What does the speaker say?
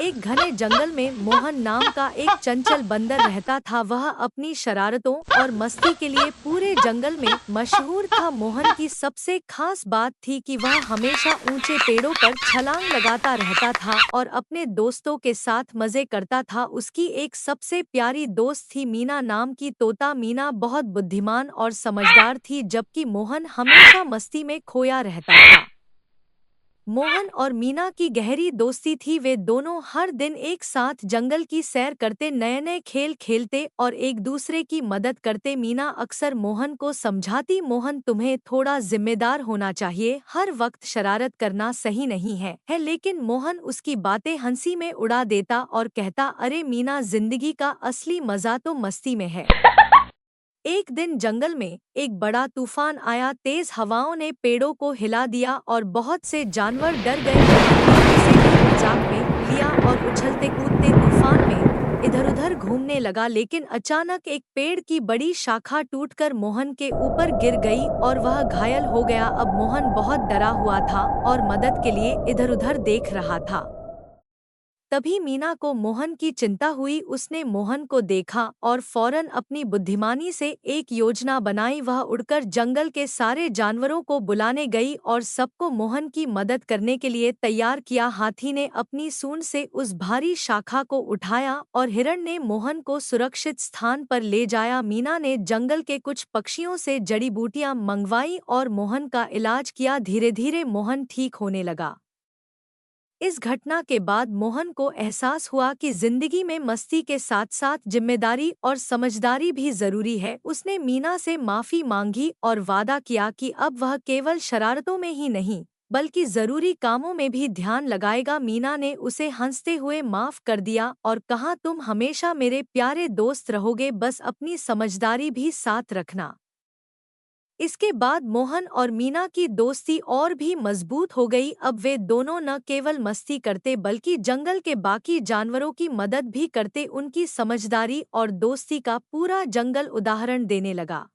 एक घने जंगल में मोहन नाम का एक चंचल बंदर रहता था। वह अपनी शरारतों और मस्ती के लिए पूरे जंगल में मशहूर था। मोहन की सबसे खास बात थी कि वह हमेशा ऊंचे पेड़ों पर छलांग लगाता रहता था और अपने दोस्तों के साथ मजे करता था। उसकी एक सबसे प्यारी दोस्त थी मीना नाम की तोता। मीना बहुत बुद्धिमान और समझदार थी, जबकि मोहन हमेशा मस्ती में खोया रहता था। मोहन और मीना की गहरी दोस्ती थी। वे दोनों हर दिन एक साथ जंगल की सैर करते, नए नए खेल खेलते और एक दूसरे की मदद करते। मीना अक्सर मोहन को समझाती, मोहन तुम्हें थोड़ा जिम्मेदार होना चाहिए, हर वक्त शरारत करना सही नहीं है। लेकिन मोहन उसकी बातें हंसी में उड़ा देता और कहता, अरे मीना, जिंदगी का असली मजा तो मस्ती में है। एक दिन जंगल में एक बड़ा तूफान आया। तेज हवाओं ने पेड़ों को हिला दिया और बहुत से जानवर डर गए। मोहन ने उसे भी मजाक में लिया और उछलते कूदते तूफान में इधर-उधर घूमने लगा। लेकिन अचानक एक पेड़ की बड़ी शाखा टूटकर मोहन के ऊपर गिर गई और वह घायल हो गया। अब मोहन बहुत डरा हुआ था और मदद के लिए इधर-उधर देख रहा था। तभी मीना को मोहन की चिंता हुई। उसने मोहन को देखा और फौरन अपनी बुद्धिमानी से एक योजना बनाई। वह उड़कर जंगल के सारे जानवरों को बुलाने गई और सबको मोहन की मदद करने के लिए तैयार किया। हाथी ने अपनी सूंड से उस भारी शाखा को उठाया और हिरण ने मोहन को सुरक्षित स्थान पर ले जाया। मीना ने जंगल के कुछ पक्षियों से जड़ी बूटियां मंगवाई और मोहन का इलाज किया। धीरे धीरे मोहन ठीक होने लगा। इस घटना के बाद मोहन को एहसास हुआ कि जिंदगी में मस्ती के साथ साथ जिम्मेदारी और समझदारी भी जरूरी है। उसने मीना से माफी मांगी और वादा किया कि अब वह केवल शरारतों में ही नहीं बल्कि जरूरी कामों में भी ध्यान लगाएगा। मीना ने उसे हंसते हुए माफ कर दिया और कहा, तुम हमेशा मेरे प्यारे दोस्त रहोगे, बस अपनी समझदारी भी साथ रखना। इसके बाद मोहन और मीना की दोस्ती और भी मजबूत हो गई। अब वे दोनों न केवल मस्ती करते बल्कि जंगल के बाकी जानवरों की मदद भी करते। उनकी समझदारी और दोस्ती का पूरा जंगल उदाहरण देने लगा।